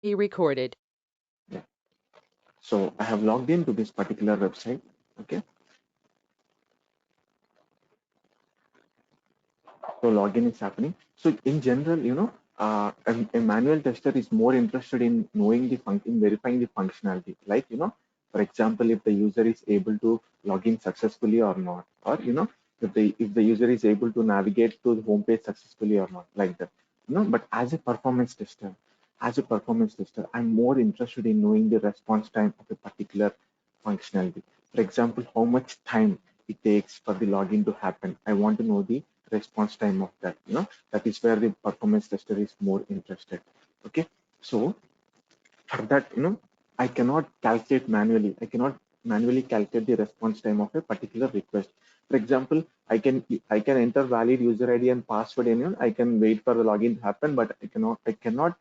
Be recorded. Yeah. So I have logged into this particular website. Okay. So login is happening. So in general, a manual tester is more interested in knowing in verifying the functionality. Like, for example, if the user is able to log in successfully or not, or, if the user is able to navigate to the home page successfully or not, like that. But as a performance tester, I'm more interested in knowing the response time of a particular functionality. For example, how much time it takes for the login to happen. I want to know the response time of that. That is where the performance tester is more interested. Okay, so for that, I cannot calculate manually. I cannot manually calculate the response time of a particular request. For example, I can enter valid user ID and password in. I can wait for the login to happen, but I cannot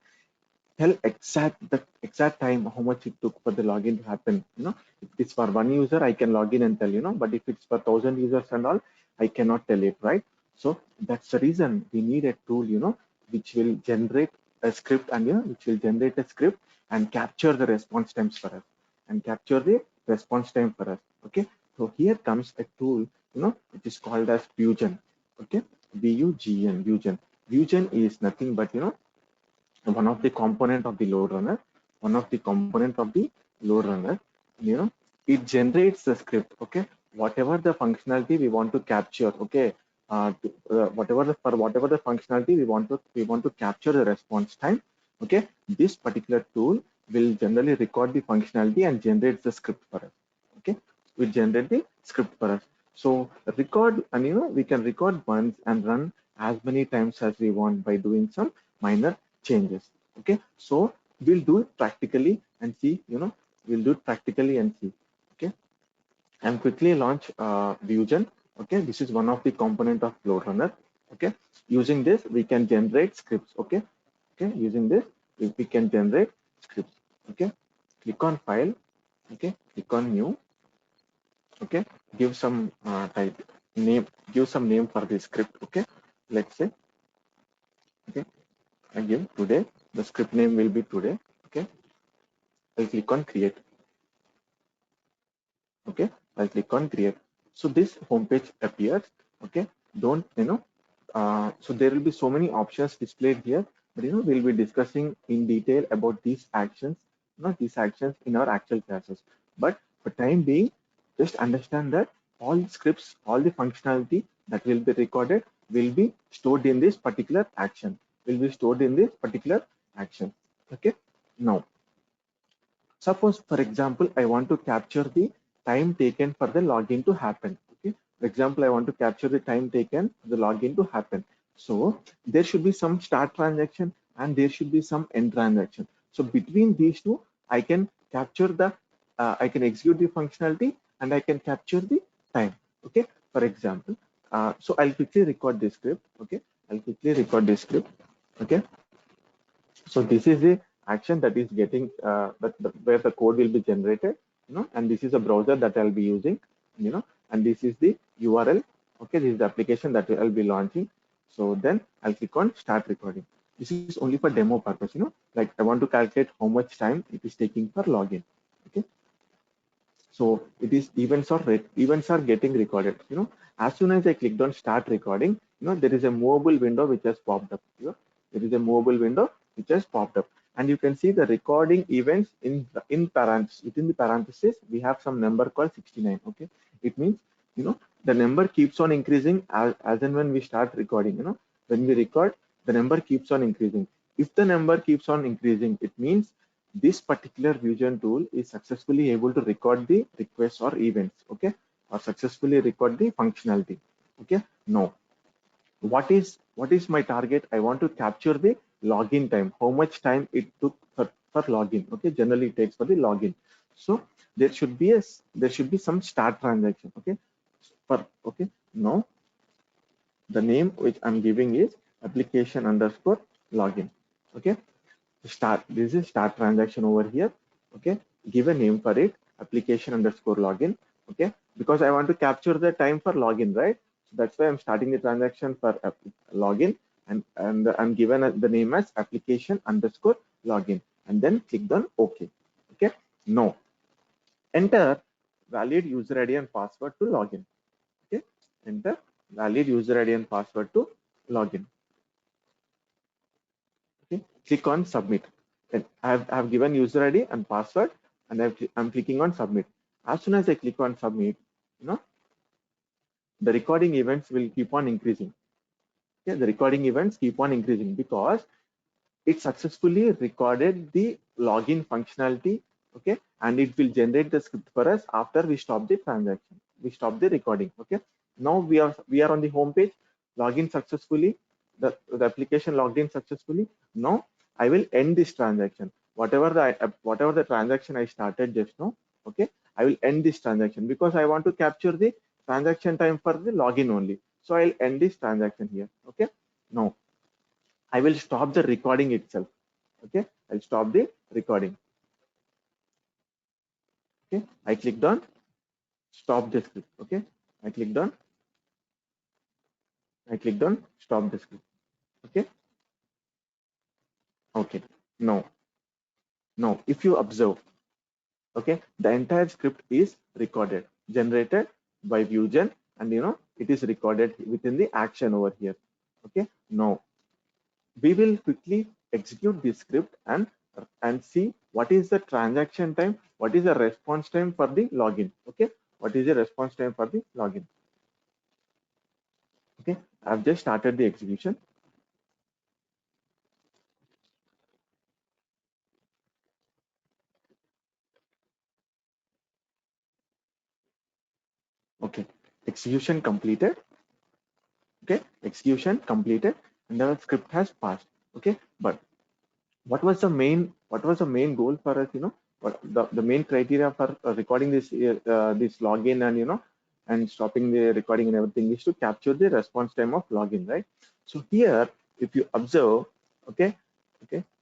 tell the exact time how much it took for the login to happen. If it's for one user, I can log in and tell, but if it's for 1,000 users and all, I cannot tell it, right? So that's the reason we need a tool, which will generate a script and which will generate a script and capture the response times for us and capture the response time for us. Okay, so here comes a tool, which is called as Vugen. Okay, VUGN, Vugen. Vugen is nothing but one of the component of the load runner, one of the component of the load runner, you know, it generates the script. Okay, whatever the functionality we want to capture. Okay, whatever the functionality we want to capture the response time. Okay, this particular tool will generally record the functionality and generates the script for us. Okay, we generate the script for us. So record, and we can record once and run as many times as we want by doing some minor changes. Okay, so we'll do it practically and see. We'll do it practically and see. Okay, and quickly launch Vugen. Okay, this is one of the component of load runner. Okay, using this we can generate scripts. Okay, using this we can generate scripts. Okay, click on file. Okay, click on new. Okay, give some type name, give some name for the script. Okay, let's say, okay, I give today. The script name will be today. Okay, I'll click on create. Okay, I'll click on create. So this home page appears. Okay, don't so there will be so many options displayed here, but we'll be discussing in detail about these actions, these actions in our actual classes. But for time being, just understand that all the scripts, all the functionality that will be recorded will be stored in this particular action, will be stored in this particular action. Okay, now suppose, for example, I want to capture the time taken for the login to happen. Okay. For example, I want to capture the time taken for the login to happen. So there should be some start transaction and there should be some end transaction. So between these two, I can capture I can execute the functionality and I can capture the time. Okay. For example, so I'll quickly record this script. Okay. I'll quickly record this script. Okay. So this is the action that is getting where the code will be generated, and this is a browser that I'll be using, and this is the URL. Okay, this is the application that I'll be launching. So then I'll click on start recording. This is only for demo purpose, like I want to calculate how much time it is taking for login. Okay, so it is events are getting recorded. As soon as I clicked on start recording, there is a mobile window which has popped up. There is a mobile window which has popped up, and you can see the recording events in parentheses. Within the parentheses, we have some number called 69. Okay, it means the number keeps on increasing as and when we start recording. When we record, the number keeps on increasing. If the number keeps on increasing, it means this particular Vugen tool is successfully able to record the requests or events, okay, or successfully record the functionality. Okay, now what is my target? I want to capture the login time, how much time it took for login. Okay, generally it takes for the login. So there should be some start transaction. Okay, okay, now the name which I'm giving is application underscore login. Okay, start, this is start transaction over here. Okay, give a name for it, application underscore login. Okay, because I want to capture the time for login, right? So that's why I'm starting the transaction for login, and I'm given the name as application underscore login. and then clicked on OK. Okay, no. Enter valid user ID and password to login. Okay, enter valid user ID and password to login. Okay, click on submit. And I have given user ID and password, and I'm clicking on submit. As soon as I click on submit, the recording events will keep on increasing. Okay, the recording events keep on increasing because it successfully recorded the login functionality. Okay, and it will generate the script for us after we stop the transaction. We stop the recording. Okay, now we are on the home page, login successfully. The application logged in successfully. Now I will end this transaction. Whatever the transaction I started just now. Okay, I will end this transaction because I want to capture the transaction time for the login only. So I'll end this transaction here. Okay, now I will stop the recording itself. Okay, I'll stop the recording. Okay, I clicked on stop the script. Okay, I clicked on stop the script. Okay, okay, no, if you observe, okay, the entire script is recorded, generated by Vusion, and it is recorded within the action over here. Okay, now we will quickly execute this script and see what is the transaction time, what is the response time for the login. Okay, what is the response time for the login. Okay, I've just started the execution. Okay, execution completed. Okay, execution completed, and the script has passed. Okay, but what was the main goal for us? What the main criteria for recording this this login and and stopping the recording and everything is to capture the response time of login, right? So here, if you observe, okay,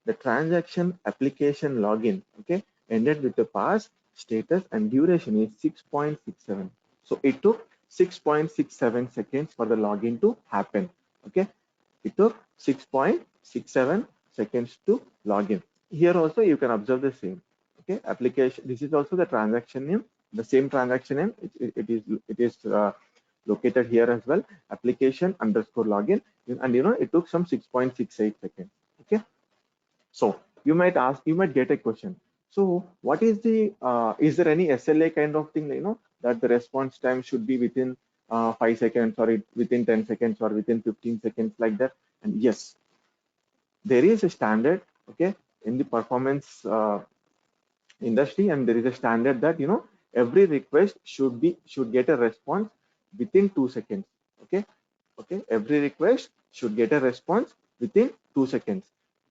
the transaction application login, okay, ended with the pass, status, and duration is 6.67. So it took 6.67 seconds for the login to happen. Okay, it took 6.67 seconds to log in. Here also you can observe the same. Okay, application. This is also the transaction name. The same transaction name. It is located here as well. Application underscore login, and it took some 6.68 seconds. Okay, so you might get a question. So what is the is there any SLA kind of thing, that the response time should be within 5 seconds, or within 10 seconds, or within 15 seconds, like that? And yes, there is a standard, okay, in the performance industry, and there is a standard that every request should get a response within 2 seconds. Okay, every request should get a response within 2 seconds.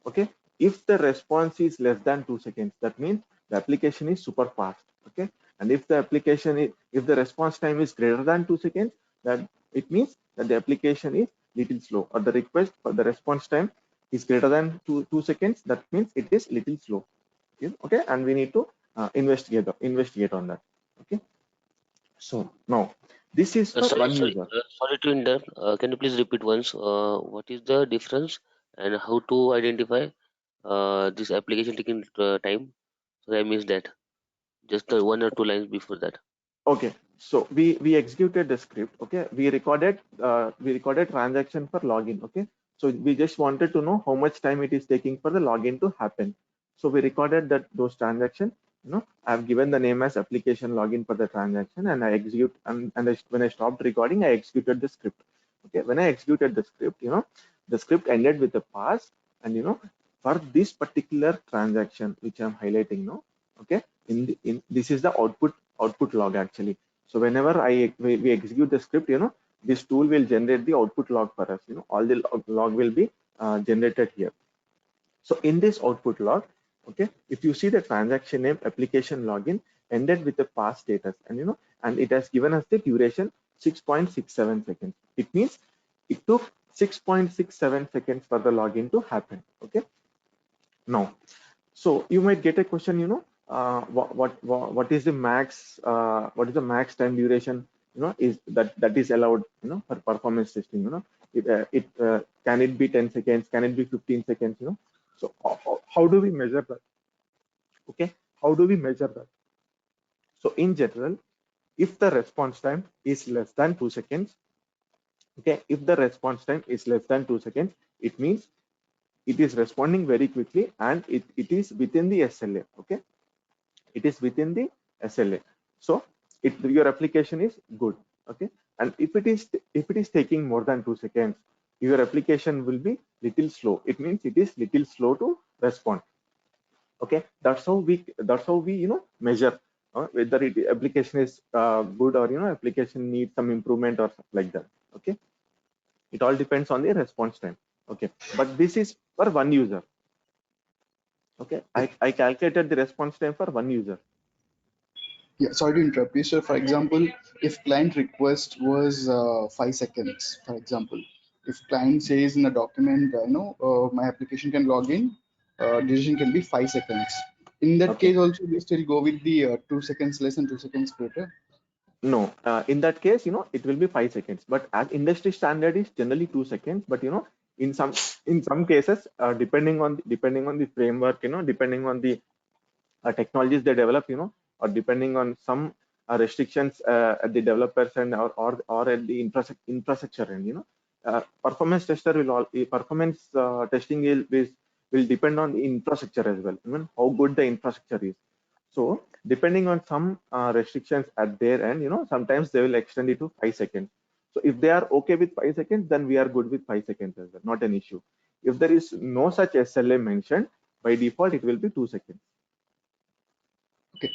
Okay, if the response is less than 2 seconds, that means the application is super fast. Okay, and if if the response time is greater than 2 seconds, that it means that the application is little slow, or the request for the response time is greater than 2 seconds, that means it is little slow. Okay, and we need to investigate on that. Okay, so now this is for Sorry, one user. sorry to interrupt. Can you please repeat once? What is the difference and how to identify this application taking time? So I missed that. Just the one or two lines before that. Okay, so we executed the script. Okay, we recorded transaction for login. Okay, so we just wanted to know how much time it is taking for the login to happen. So we recorded those transactions. I've given the name as application login for the transaction, and I execute, when I stopped recording, I executed the script. Okay, when I executed the script, the script ended with a pass, and for this particular transaction which I'm highlighting now. Okay, in this is the output log actually. So whenever we execute the script, this tool will generate the output log for us. All the log will be generated here. So in this output log, okay, if you see the transaction name application login ended with the pass status, and it has given us the duration 6.67 seconds. It means it took 6.67 seconds for the login to happen. Okay, now, so you might get a question, what is the max time duration, is that is allowed, for performance testing, can it be 10 seconds, can it be 15 seconds, so how do we measure that? Okay, how do we measure that? So in general, if the response time is less than 2 seconds, okay, if the response time is less than 2 seconds, it means it is responding very quickly and it is within the SLA. Okay, it is within the SLA. So your application is good. Okay, and if it is taking more than 2 seconds, your application will be little slow. It means it is little slow to respond. Okay, that's how we measure whether application is good, or application needs some improvement or like that. Okay, it all depends on the response time. Okay, but this is for one user. Okay, I calculated the response time for one user. Yeah, sorry to interrupt you. So, for example, if client request was 5 seconds, for example, if client says in a document, my application can log in, decision can be 5 seconds. In that Okay, case, also we still go with the 2 seconds less and 2 seconds greater. no, in that case, it will be 5 seconds, but as industry standard is generally 2 seconds. But in some cases, depending on the framework, depending on the technologies they develop, or depending on some restrictions at the developers and or at the infrastructure end, performance tester will all performance testing will depend on the infrastructure as well. How good the infrastructure is. So depending on some restrictions at their end, sometimes they will extend it to 5 seconds. So if they are okay with 5 seconds, then we are good with 5 seconds as well, not an issue. If there is no such SLA mentioned, by default it will be 2 seconds. Okay,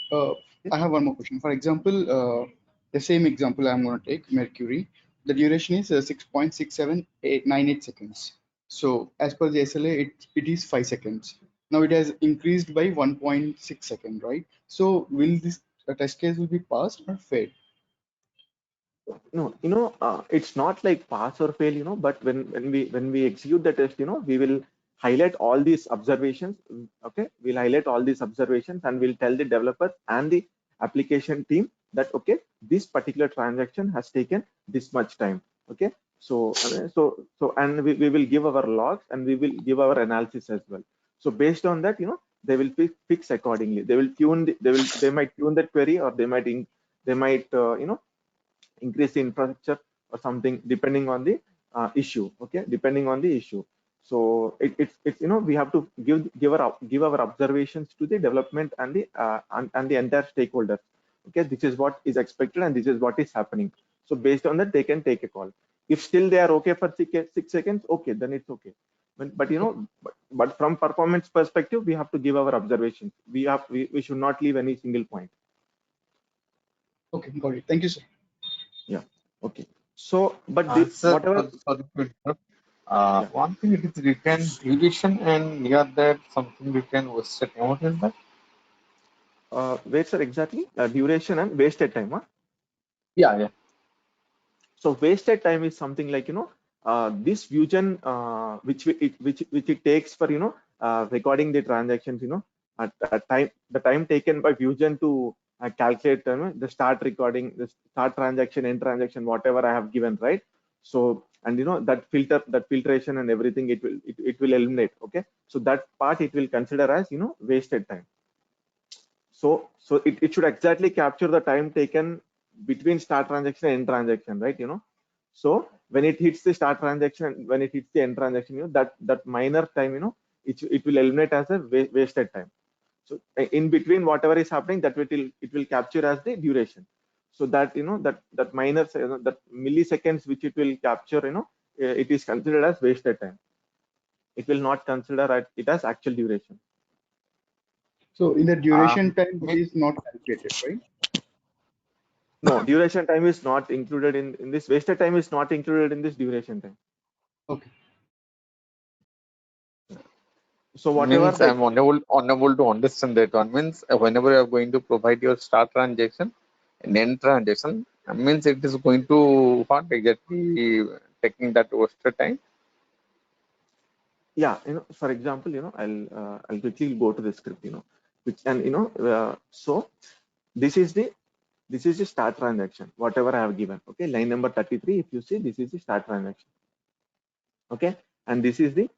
I have one more question. For example, the same example I'm going to take, Mercury. The duration is 6.6798 seconds. So as per the SLA, it is 5 seconds. Now it has increased by 1.6 second, right? So will this test case will be passed or failed? No, it's not like pass or fail, but when we execute the test, we will highlight all these observations. Okay, we'll highlight all these observations and we'll tell the developer and the application team that, okay, this particular transaction has taken this much time. Okay, and we will give our logs and we will give our analysis as well. So based on that, they will fix accordingly. They will they might tune that query, or they might increase the infrastructure or something, depending on the issue. Okay, depending on the issue. So it's we have to give our observations to the development and the entire stakeholders. Okay, this is what is expected and this is what is happening. So based on that, they can take a call. If still they are okay for 6 seconds, okay, then it's okay. But from performance perspective, we have to give our observations. We should not leave any single point. Okay, got it. Thank you, sir. Yeah. Okay. So, but Sir, whatever. sorry to interrupt. Yeah. One thing, it is written duration, and near that something written wasted time. What is that? Wait, sir, exactly. Duration and wasted time. Huh? Yeah, yeah. So wasted time is something like, this Vusion, which it takes for, recording the transactions, the time taken by Vusion to calculate the start recording, the start transaction, end transaction, whatever I have given, right? So, and that filtration and everything, it will eliminate. Okay. So that part it will consider as, wasted time. So it should exactly capture the time taken between start transaction and end transaction, right? So when it hits the start transaction, when it hits the end transaction, that minor time, it will eliminate as a wasted time. So in between whatever is happening, it will capture as the duration. So that that minor, that milliseconds which it will capture, it is considered as wasted time. It will not consider it as actual duration. So in the duration time, it May- is not calculated, right? No, duration time is not included in this. Wasted time is not included in this duration time. Okay. So whatever Means I'm unable to understand that one. Means whenever you are going to provide your start transaction and end transaction, means it is going to what exactly taking that wasted time. yeah, for example, I'll quickly go to the script, which, and so this is the start transaction, whatever I have given. Okay, line number 33. If you see, this is the start transaction. Okay, and this is the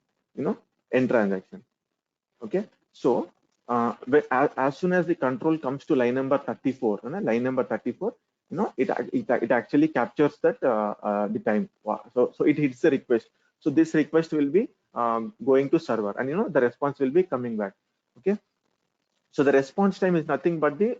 end transaction. Okay, so as soon as the control comes to line number 34, line number 34, it actually captures that the time. So it hits the request. So this request will be going to server, and the response will be coming back. Okay. So the response time is nothing but the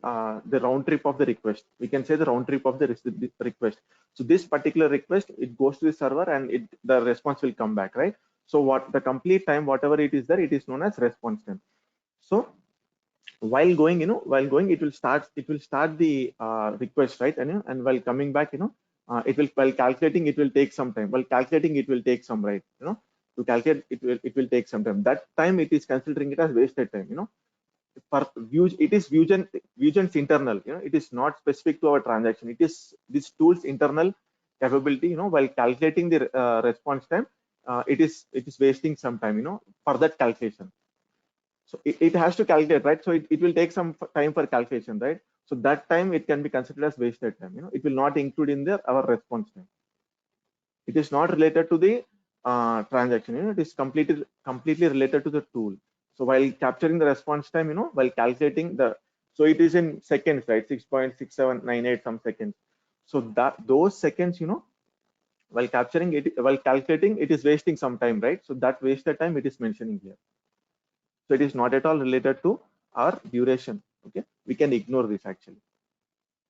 round trip of the request. We can say the round trip of the request. So this particular request, it goes to the server and the response will come back, right? So what the complete time, whatever it is there, it is known as response time. So while going, it will start the request, right? And while coming back, while calculating, it will take some time. While calculating, it will take some, right? To calculate, it will take some time. That time it is considering it as wasted time. For it is Vusion's internal. It is not specific to our transaction. It is this tool's internal capability. While calculating the response time, it is wasting some time. For that calculation. So it has to calculate, right? So it will take some time for calculation, right? So that time it can be considered as wasted time. It will not include in our response time. It is not related to the transaction. It is completely related to the tool. So while capturing the response time, while calculating so it is in seconds, right? 6.6798 some seconds. So those seconds, while calculating, it is wasting some time, right? So that wasted time it is mentioning here. So it is not at all related to our duration. Okay, we can ignore this actually.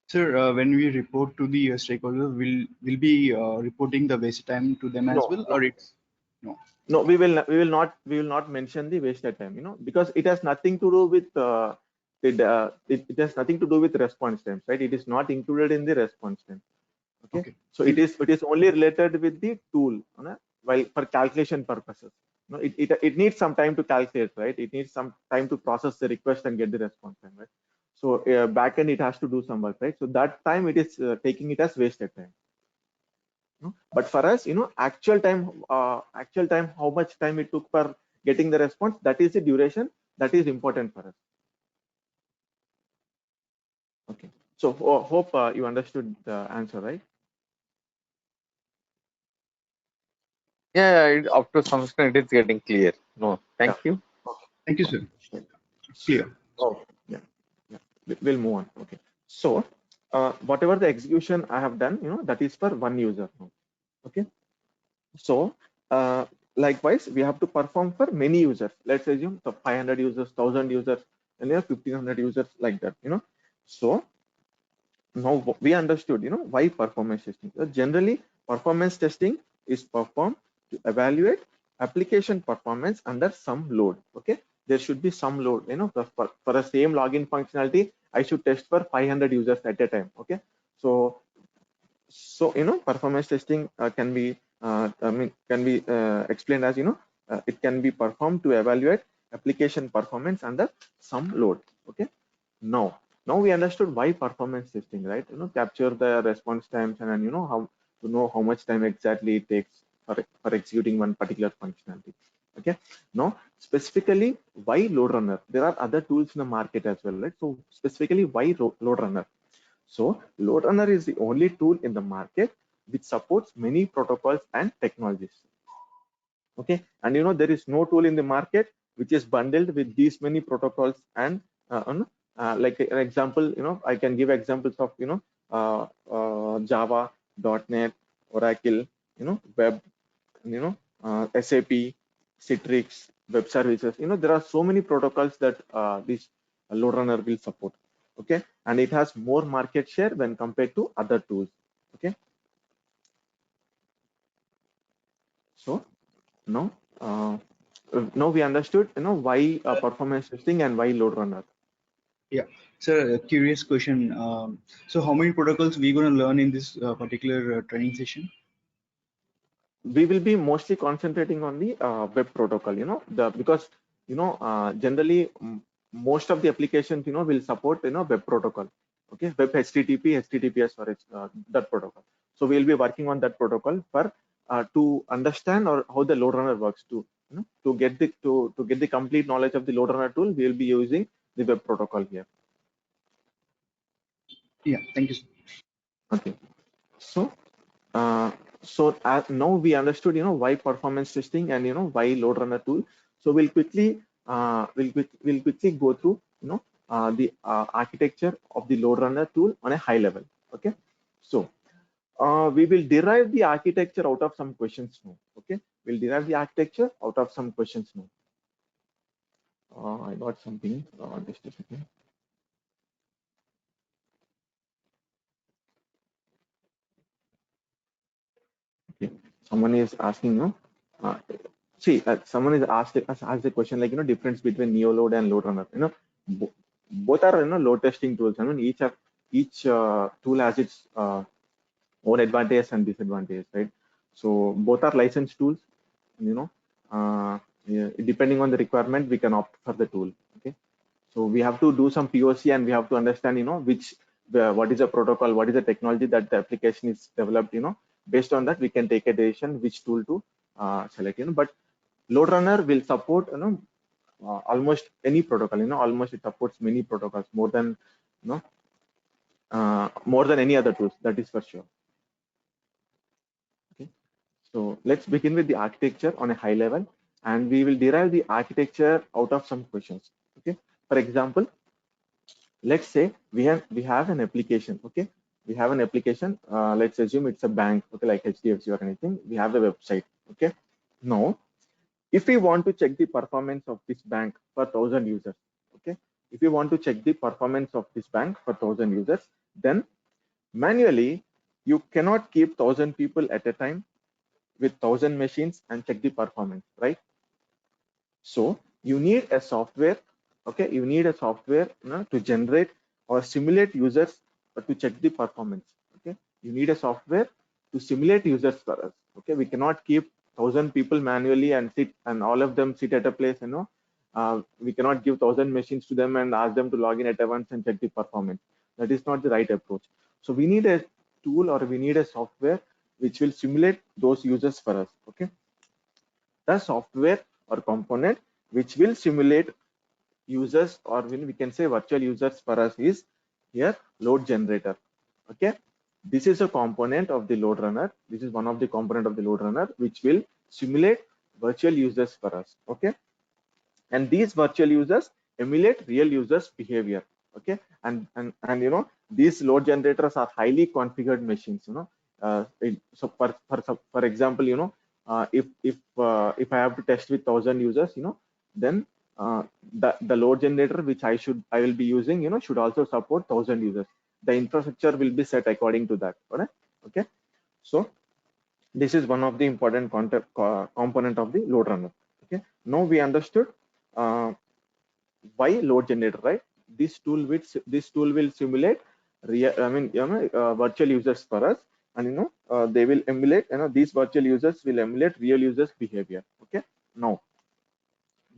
Sir, when we report to the stakeholder, will be reporting the waste time to them as well, or it's no? No, we will not mention the wasted time, because it has nothing to do with it has nothing to do with response times, right? It is not included in the response time. Okay. So it is only related with the tool, while for calculation purposes. It needs some time to calculate, right? It needs some time to process the request and get the response time, right? So backend it has to do some work, right? So that time it is taking it as wasted time. But for us, actual time, how much time it took for getting the response, that is the duration that is important for us. Okay. So hope you understood the answer, right? Yeah, up to some extent it is getting clear. No, thank you. Okay. Thank you, sir. Clear. Oh, yeah. We'll move on. Okay. So whatever the execution I have done, that is for one user. Okay. So likewise, we have to perform for many users. Let's assume the 500 users, 1000 users, and 1500 users, like that. So now we understood, why performance testing. So generally, performance testing is performed to evaluate application performance under some load. Okay, there should be some load. For a same login functionality, I should test for 500 users at a time. Okay, so performance testing can be explained as it can be performed to evaluate application performance under some load. Okay, now we understood why performance testing, right? Capture the response times, and then how to know how much time exactly it takes for executing one particular functionality. Okay, now specifically why load runner? There are other tools in the market as well, right? So specifically why load runner? So load runner is the only tool in the market which supports many protocols and technologies. Okay, and there is no tool in the market which is bundled with these many protocols and like an example, I can give examples of Java, .NET, Oracle, web, SAP, Citrix, web services. There are so many protocols that this load runner will support. Okay, and it has more market share when compared to other tools. Okay, so now now we understood why performance testing and why load runner. Yeah. Sir, a curious question. So how many protocols we going to learn in this particular training session? We will be mostly concentrating on the web protocol, because generally most of the applications will support web protocol. Okay, web HTTP, HTTPS, or that protocol. So we will be working on that protocol for to understand or how the load runner works. To get the complete knowledge of the load runner tool, we will be using the web protocol here. Yeah, thank you, sir. Okay, so now we understood why performance testing and why load runner tool. So we'll quickly we'll quickly go through, the architecture of the load runner tool on a high level. Okay, so we will derive the architecture out of some questions now. Okay, we'll derive the architecture out of some questions now. I got something. Just a second. Okay, someone is asking, uh, someone is asked a question like, difference between neoload and load runner. Both are, load testing tools. I mean, each tool has its own advantage and disadvantage, right? So both are licensed tools. Yeah, depending on the requirement, we can opt for the tool. Okay, so we have to do some POC and we have to understand, what is the protocol, what is the technology that the application is developed. Based on that, we can take a decision which tool to select. But load runner will support, almost any protocol. Almost it supports many protocols more than, more than any other tools. That is for sure. Okay, so let's begin with the architecture on a high level, and we will derive the architecture out of some questions. Okay, for example, let's say we have an application. Okay, we have an application. Let's assume it's a bank. Okay, like HDFC or anything. We have a website. Okay, now if we want to check the performance of this bank for 1,000 users, okay, if we want to check the performance of this bank for 1,000 users, then manually you cannot keep 1,000 people at a time with 1,000 machines and check the performance, right? So you need a software. Okay, you need a software, to generate or simulate users to check the performance. Okay, you need a software to simulate users for us. Okay, we cannot keep 1,000 people manually and all of them sit at a place. We cannot give 1,000 machines to them and ask them to log in at once and check the performance. That is not the right approach. So we need a tool or we need a software which will simulate those users for us. Okay, the software or component which will simulate users, or we can say virtual users for us, is here load generator. Okay, this is a component of the load runner. This is one of the component of the load runner which will simulate virtual users for us. Okay, and these virtual users emulate real users behavior. Okay, and these load generators are highly configured machines. So for example, if I have to test with 1,000 users, then the load generator which I will be using, should also support 1,000 users. The infrastructure will be set according to that. All right. Okay, so this is one of the important component of the load runner. Okay, now we understood why load generator, right? This tool will simulate virtual users for us, and they will emulate, these virtual users will emulate real users behavior. Okay, now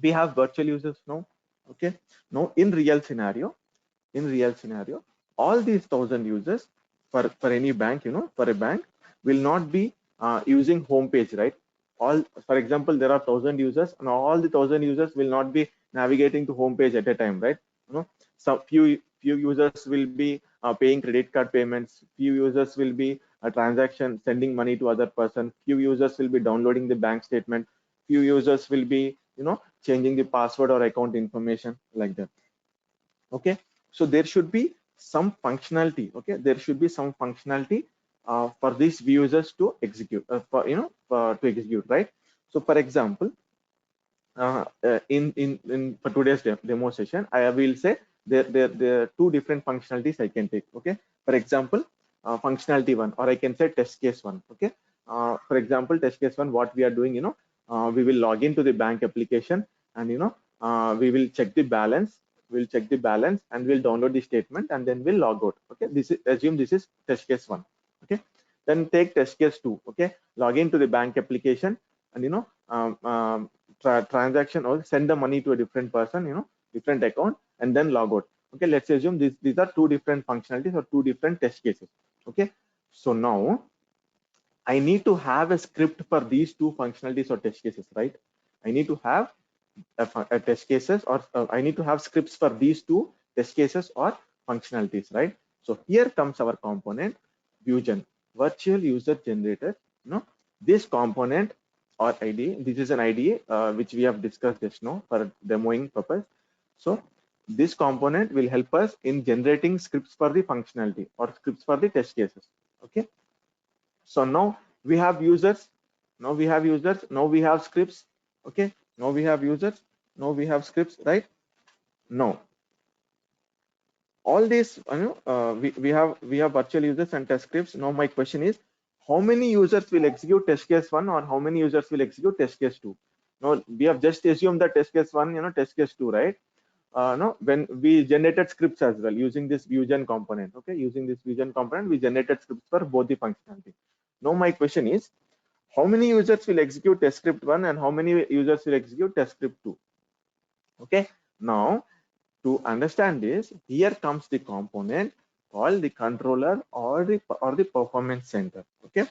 we have virtual users now. Okay, now in real scenario, all these 1,000 users for any bank, for a bank, will not be using home page, right? For example, there are 1,000 users and all the 1,000 users will not be navigating to home page at a time, right? Some few users will be paying credit card payments, few users will be a transaction sending money to other person, few users will be downloading the bank statement, few users will be changing the password or account information, like that. Okay, so there should be some functionality. Okay, there should be some functionality for these users to execute, to execute, right? So for example, in for today's demo session, I will say there are two different functionalities I can take. Okay, for example, functionality one, or I can say test case one. Okay, for example, test case one, what we are doing, we will log into the bank application, and we will check the balance. We'll check the balance and we'll download the statement and then we'll log out. Okay, assume this is test case one. Okay, then take test case two. Okay, log into the bank application and transaction, or send the money to a different person, different account, and then log out. Okay, let's assume these are two different functionalities or two different test cases. Okay, so now I need to have a script for these two functionalities or test cases, right? I need to have a test cases, or I need to have scripts for these two test cases or functionalities, right? So here comes our component Vuegen, virtual user generator. This component or IDE. This is an IDE which we have discussed just now for demoing purpose. So this component will help us in generating scripts for the functionality or scripts for the test cases. Okay. So now we have users. Now we have users. Now we have scripts. Okay. Now we have users. Now we have scripts. Right. Now all these, we have virtual users and test scripts. Now my question is, how many users will execute test case 1 or how many users will execute test case 2? Now we have just assumed that test case 1, test case 2, right? No, when we generated scripts as well using this Vusion component. Okay, using this Vusion component, we generated scripts for both the functionality. Now my question is, how many users will execute test script 1 and how many users will execute test script 2? Okay, now to understand this, here comes the component called the controller or the performance center. Okay,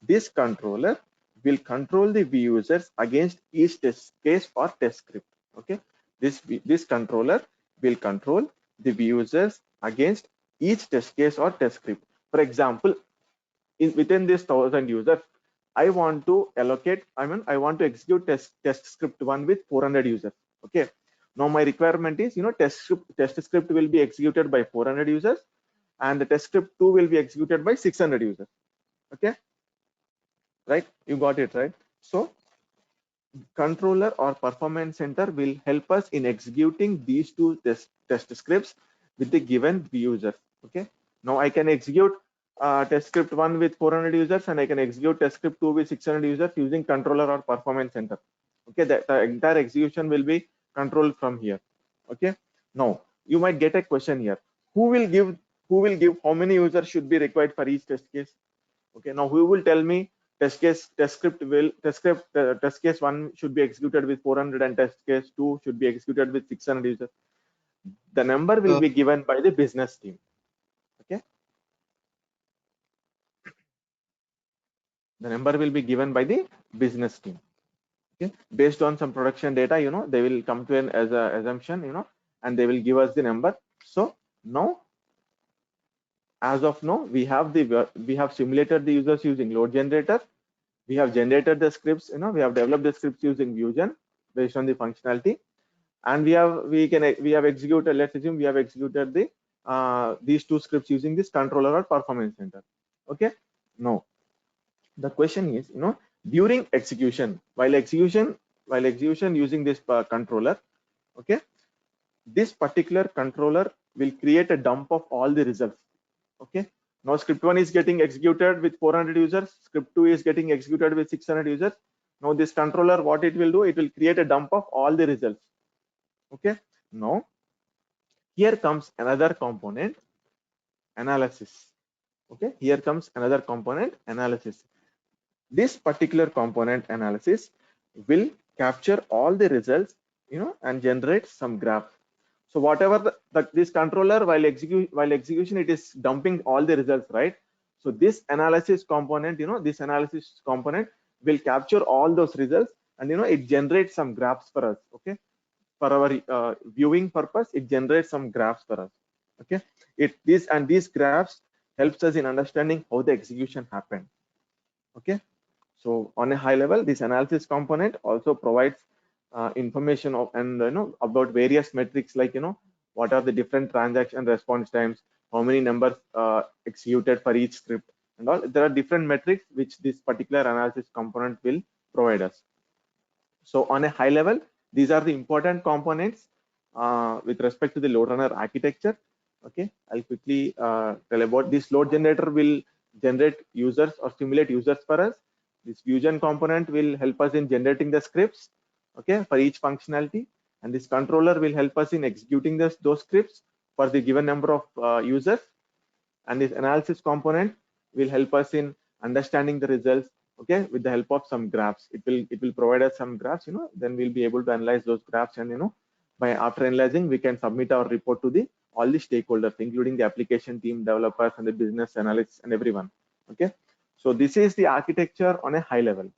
this controller will control the users against each test case or test script. Okay, this controller will control the users against each test case or test script. For example, within this 1000 users, I want to allocate, I want to execute test script 1 with 400 users. Okay, now my requirement is, test script will be executed by 400 users and the test script 2 will be executed by 600 users. Okay, right? You got it, right? So controller or performance center will help us in executing these two test scripts with the given users. Okay, now I can execute test script 1 with 400 users and I can execute test script 2 with 600 users using controller or performance center. Okay, the entire execution will be controlled from here. Okay, now you might get a question here, who will give how many users should be required for each test case? Okay, now who will tell me test case 1 should be executed with 400 and test case 2 should be executed with 600 users? The number will be given by the business team. Okay, the number will be given by the business team. Okay, based on some production data, they will come to an as a assumption, and they will give us the number. So now, as of now, we have simulated the users using load generator. We have generated the scripts, we have developed the scripts using Vusion based on the functionality, and we have executed, let's assume we have executed these two scripts using this controller or performance center. Okay, now the question is, during execution, while execution using this controller, okay, this particular controller will create a dump of all the results. Okay, now script 1 is getting executed with 400 users, script 2 is getting executed with 600 users. Now this controller, what it will do, it will create a dump of all the results. Okay, now here comes another component, analysis. Okay, here comes another component, analysis. This particular component, analysis, will capture all the results, and generate some graph. So whatever this controller, while execution, it is dumping all the results, right? So this analysis component, this analysis component will capture all those results, and it generates some graphs for us. Okay, for our viewing purpose, it generates some graphs for us. Okay, these graphs helps us in understanding how the execution happened. Okay, so on a high level, this analysis component also provides information about various metrics, like what are the different transaction response times, how many numbers executed for each script, and all. There are different metrics which this particular analysis component will provide us. So on a high level, these are the important components with respect to the load runner architecture. Okay, I'll quickly tell about this. Load generator will generate users or simulate users for us. This Vusion component will help us in generating the scripts, okay, for each functionality, and this controller will help us in executing those scripts for the given number of users, and this analysis component will help us in understanding the results, okay, with the help of some graphs. It will provide us some graphs, then we'll be able to analyze those graphs, and by after analyzing, we can submit our report to all the stakeholders, including the application team, developers, and the business analysts, and everyone. Okay, so this is the architecture on a high level.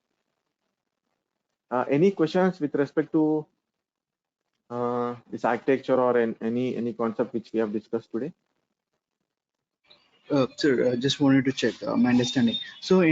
Any questions with respect to this architecture or any concept which we have discussed today? Sir, I just wanted to check my understanding. So